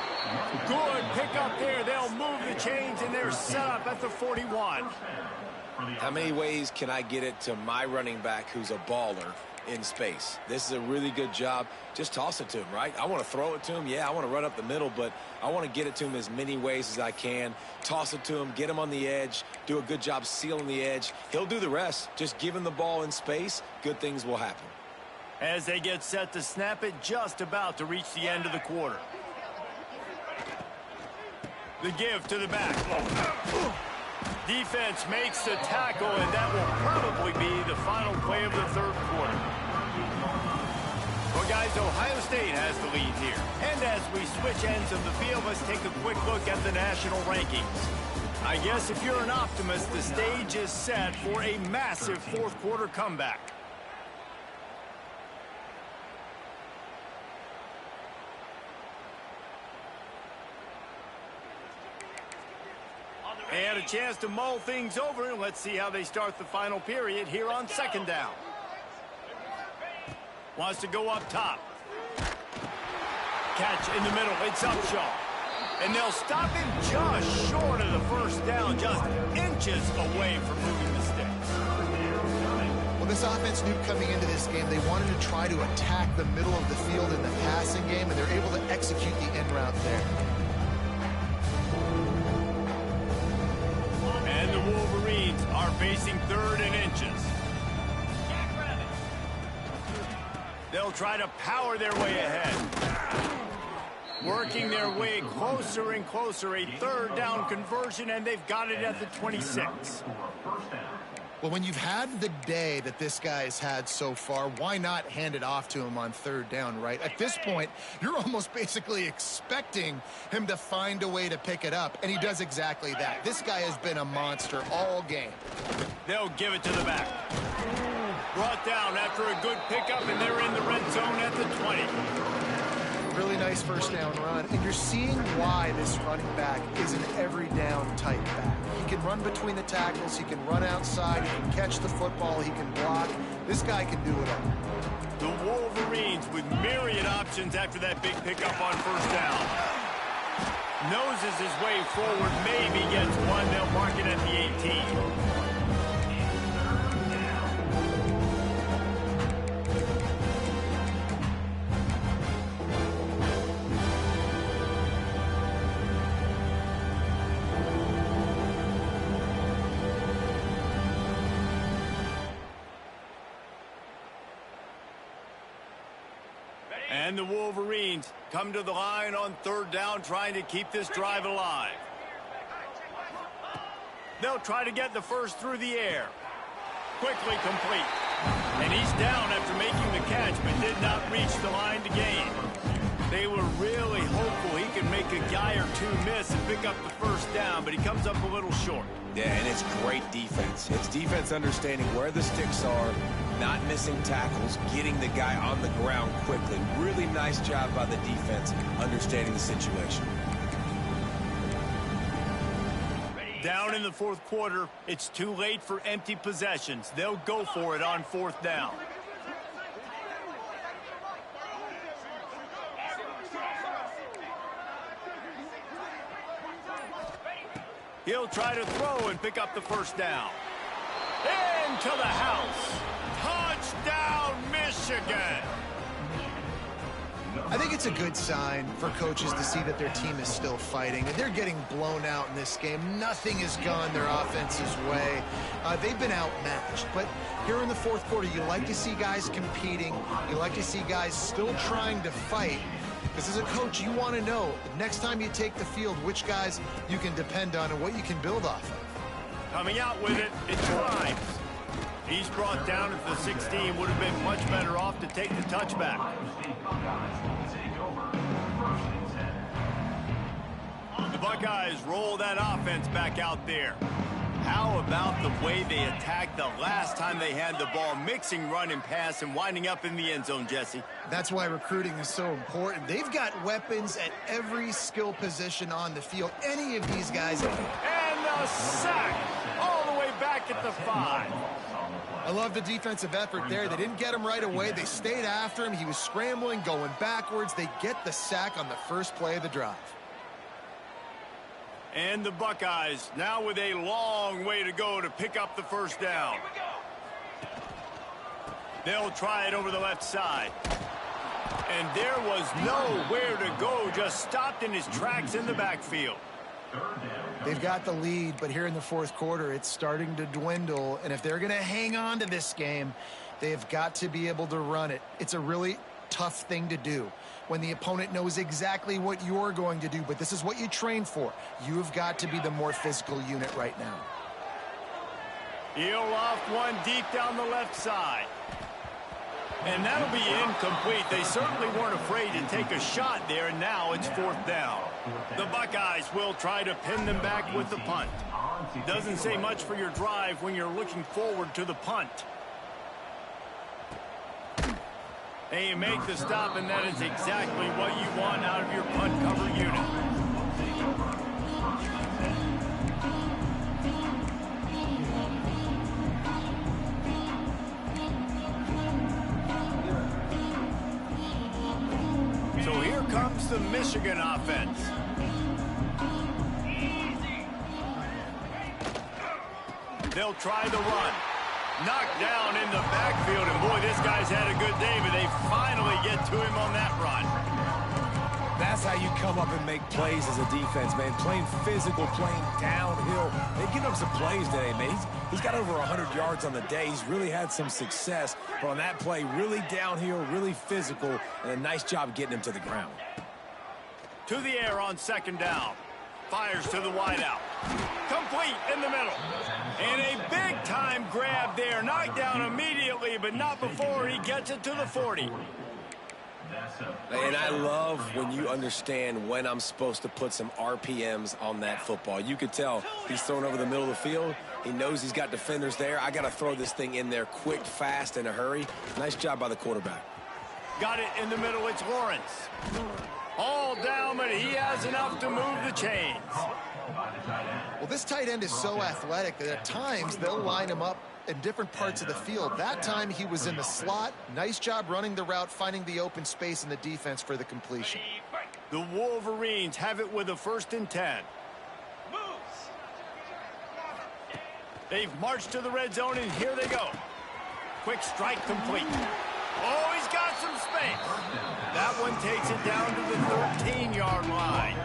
Good pickup there. They'll move the chains, and they're set up at the 41. How many ways can I get it to my running back who's a baller in space? This is a really good job. Just toss it to him, right? I want to throw it to him. Yeah, I want to run up the middle, but I want to get it to him as many ways as I can. Toss it to him, get him on the edge, do a good job sealing the edge. He'll do the rest. Just give him the ball in space, good things will happen. As they get set to snap it, just about to reach the end of the quarter. The give to the back. Defense makes the tackle, and that will probably be the final play of the 3rd quarter. Well, guys, Ohio State has the lead here. And as we switch ends of the field, let's take a quick look at the national rankings. I guess if you're an optimist, the stage is set for a massive 4th quarter comeback. And a chance to mull things over. Let's see how they start the final period here on 2nd down. Wants to go up top. Catch in the middle. It's Upshaw. And they'll stop him just short of the 1st down, just inches away from moving the sticks. Well, this offense knew coming into this game they wanted to try to attack the middle of the field in the passing game, and they're able to execute the end route there. And the Wolverines are facing 3rd and inches. They'll try to power their way ahead. Working their way closer and closer. A 3rd down conversion, and they've got it at the 26. Well, when you've had the day that this guy has had so far, why not hand it off to him on 3rd down, right? At this point, you're almost basically expecting him to find a way to pick it up, and he does exactly that. This guy has been a monster all game. They'll give it to the back. Brought down after a good pickup, and they're in the red zone at the 20. Really nice 1st down run, and you're seeing why this running back is an every down type back. He can run between the tackles, he can run outside, he can catch the football, he can block. This guy can do it all. The Wolverines with myriad options after that big pickup on 1st down. Noses his way forward, maybe gets one. They'll mark it at the 18. And the Wolverines come to the line on third down, trying to keep this drive alive. They'll try to get the first through the air. Quickly complete. And he's down after making the catch, but did not reach the line to gain. They were really hopeful he could make a guy or two miss and pick up the first down, but he comes up a little short. Yeah, and it's great defense. It's defense understanding where the sticks are, not missing tackles, getting the guy on the ground quickly. Really nice job by the defense understanding the situation. Down in the fourth quarter, it's too late for empty possessions. They'll go for it on fourth down. He'll try to throw and pick up the first down. Into the house. Touchdown, Michigan. I think it's a good sign for coaches to see that their team is still fighting. They're getting blown out in this game. Nothing has gone their offense's way. They've been outmatched. But here in the fourth quarter, you like to see guys competing. You like to see guys still trying to fight. Because as a coach, you want to know, next time you take the field, which guys you can depend on and what you can build off of. Coming out with it, it's Grimes. He's brought down at the 16. Would have been much better off to take the touchback. The Buckeyes roll that offense back out there. How about the way they attacked the last time they had the ball, mixing run and pass and winding up in the end zone, Jesse? That's why recruiting is so important. They've got weapons at every skill position on the field. Any of these guys. And the sack all the way back at the 5. I love the defensive effort there. They didn't get him right away. They stayed after him. He was scrambling, going backwards. They get the sack on the first play of the drive. And the Buckeyes now with a long way to go to pick up the first down. They'll try it over the left side. And there was nowhere to go, just stopped in his tracks in the backfield. They've got the lead, but here in the fourth quarter, it's starting to dwindle. And if they're going to hang on to this game, they've got to be able to run it. It's a really tough thing to do when the opponent knows exactly what you're going to do, but this is what you train for. You've got to be the more physical unit right now. He'll loft one deep down the left side. And that'll be incomplete. They certainly weren't afraid to take a shot there, and now it's fourth down. The Buckeyes will try to pin them back with the punt. Doesn't say much for your drive when you're looking forward to the punt. And you make the stop, and that is exactly what you want out of your punt cover unit. So here comes the Michigan offense. They'll try the run. Knocked down in the backfield, and boy, this guy's had a good day, but they finally get to him on that run. That's how you come up and make plays as a defense, man. Playing physical, playing downhill. They've given up some plays today, man. He's got over 100 yards on the day. He's really had some success. But on that play, really downhill, really physical, and a nice job getting him to the ground. To the air on second down. Fires to the wideout. Complete in the middle. And a big-time grab there. Knocked down immediately, but not before he gets it to the 40. And I love when you understand when I'm supposed to put some RPMs on that football. You could tell he's thrown over the middle of the field. He knows he's got defenders there. I got to throw this thing in there quick, fast, in a hurry. Nice job by the quarterback. Got it in the middle. It's Lawrence. All down, but he has enough to move the chains. Well, this tight end is so athletic that at times they'll line him up in different parts of the field. That time he was in the slot. Nice job running the route, finding the open space in the defense for the completion. The Wolverines have it with a 1st and 10. They've marched to the red zone, and here they go. Quick strike complete. Oh, he's got some space. That one takes it down to the 13-yard line.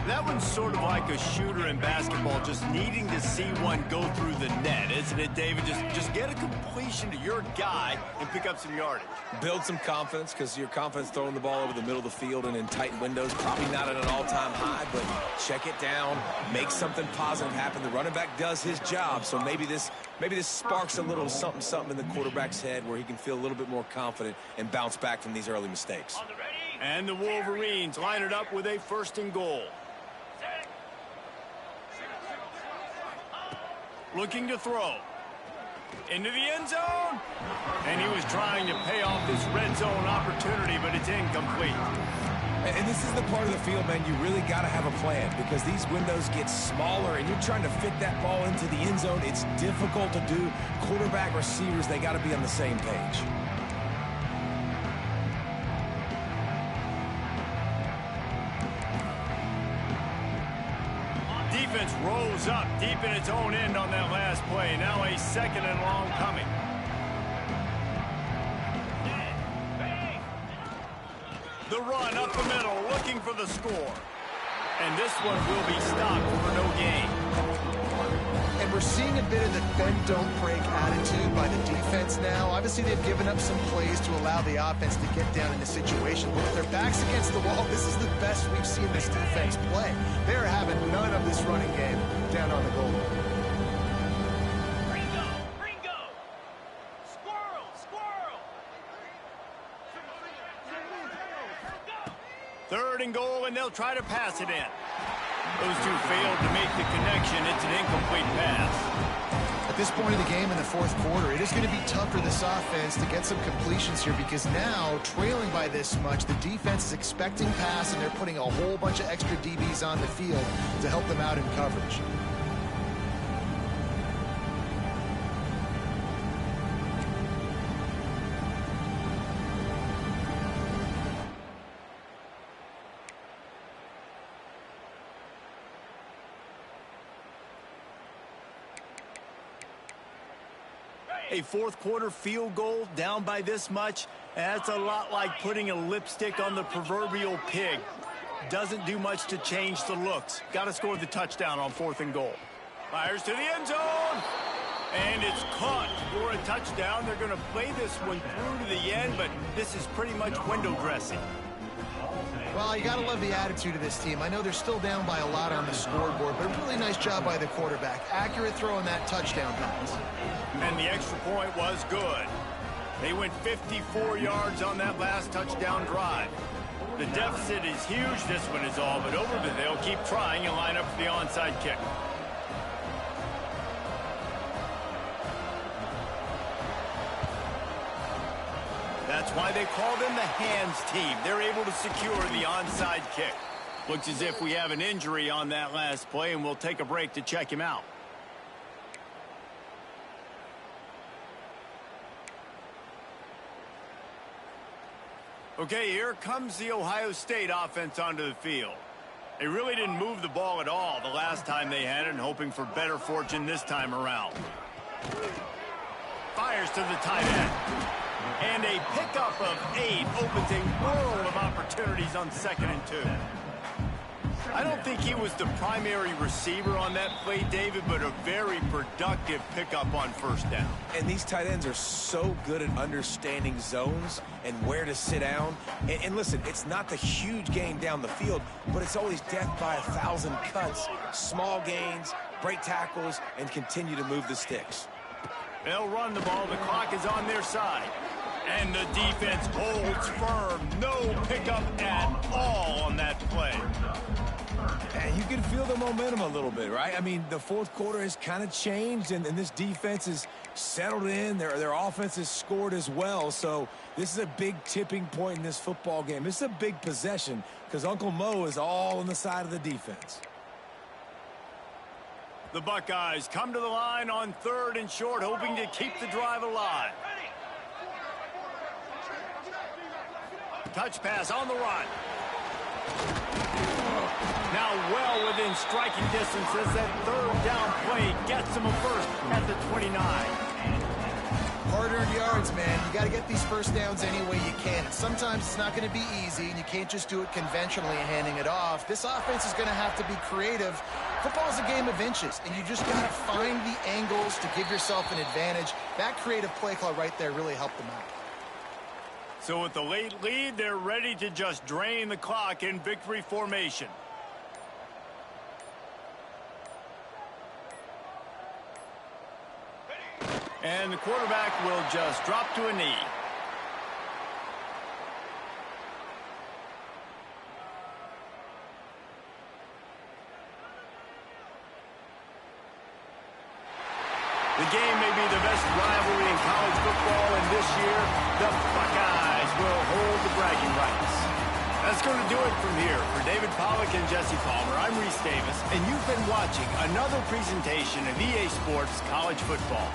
That one's sort of like a shooter in basketball, just needing to see one go through the net, isn't it, David? Just get a completion to your guy and pick up some yardage. Build some confidence, because your confidence throwing the ball over the middle of the field and in tight windows, probably not at an all-time high, but check it down, make something positive happen. The running back does his job, so maybe this sparks a little something in the quarterback's head where he can feel a little bit more confident and bounce back from these early mistakes. And the Wolverines line it up with a 1st and goal. Looking to throw. Into the end zone. And he was trying to pay off this red zone opportunity, but it's incomplete. And this is the part of the field, man, you really got to have a plan, because these windows get smaller and you're trying to fit that ball into the end zone. It's difficult to do. Quarterback, receivers, they got to be on the same page. Defense rolls up deep in its own end on that last play. Now a 2nd and long coming. The run up the middle, looking for the score. And this one will be stopped for no gain. And we're seeing a bit of the bend-don't-break attitude by the defense now. Obviously, they've given up some plays to allow the offense to get down in the situation. But with their backs against the wall, this is the best we've seen this defense play. They're having none of this running game down on the goal line. Ringo! Squirrel! 3rd and goal, and they'll try to pass it in. Those two failed to make the connection. It's an incomplete pass. At this point of the game in the 4th quarter, it is going to be tough for this offense to get some completions here, because now, trailing by this much, the defense is expecting pass, and they're putting a whole bunch of extra DBs on the field to help them out in coverage. A 4th quarter field goal down by this much, that's a lot like putting a lipstick on the proverbial pig. Doesn't do much to change the looks. Got to score the touchdown on 4th and goal. Fires to the end zone. And it's caught for a touchdown. They're going to play this one through to the end, but this is pretty much window dressing. Well, you got to love the attitude of this team. I know they're still down by a lot on the scoreboard, but a really nice job by the quarterback. Accurate throw on that touchdown pass. And the extra point was good. They went 54 yards on that last touchdown drive. The deficit is huge. This one is all but over, but they'll keep trying and line up for the onside kick. That's why they call them the hands team. They're able to secure the onside kick. Looks as if we have an injury on that last play, and we'll take a break to check him out. Okay, here comes the Ohio State offense onto the field. They really didn't move the ball at all the last time they had it, and hoping for better fortune this time around. Fires to the tight end. And a pickup of 8 opens a world of opportunities on 2nd and 2. I don't think he was the primary receiver on that play, David, but a very productive pickup on 1st down. And these tight ends are so good at understanding zones and where to sit down. And listen, it's not the huge gain down the field, but it's always death by 1,000 cuts, small gains, break tackles, and continue to move the sticks. They'll run the ball. The clock is on their side. And the defense holds firm. No pickup at all on that play. And you can feel the momentum a little bit, right? I mean, the 4th quarter has kind of changed, and this defense is settled in. Their offense has scored as well. So this is a big tipping point in this football game. This is a big possession because Uncle Mo is all on the side of the defense. The Buckeyes come to the line on 3rd and short, hoping to keep the drive alive. Touch pass on the run. Now well within striking distance as that third down play gets him a first at the 29. Hard-earned yards, man. You got to get these first downs any way you can. And sometimes it's not going to be easy, and you can't just do it conventionally handing it off. This offense is going to have to be creative. Football's a game of inches, and you just got to find the angles to give yourself an advantage. That creative play call right there really helped them out. So with the late lead, they're ready to just drain the clock in victory formation. And the quarterback will just drop to a knee. The game may be the best rivalry in college football, and this year, the Buckeyes will hold the bragging rights. That's going to do it from here. For David Pollack and Jesse Palmer, I'm Reese Davis, and you've been watching another presentation of EA Sports College Football.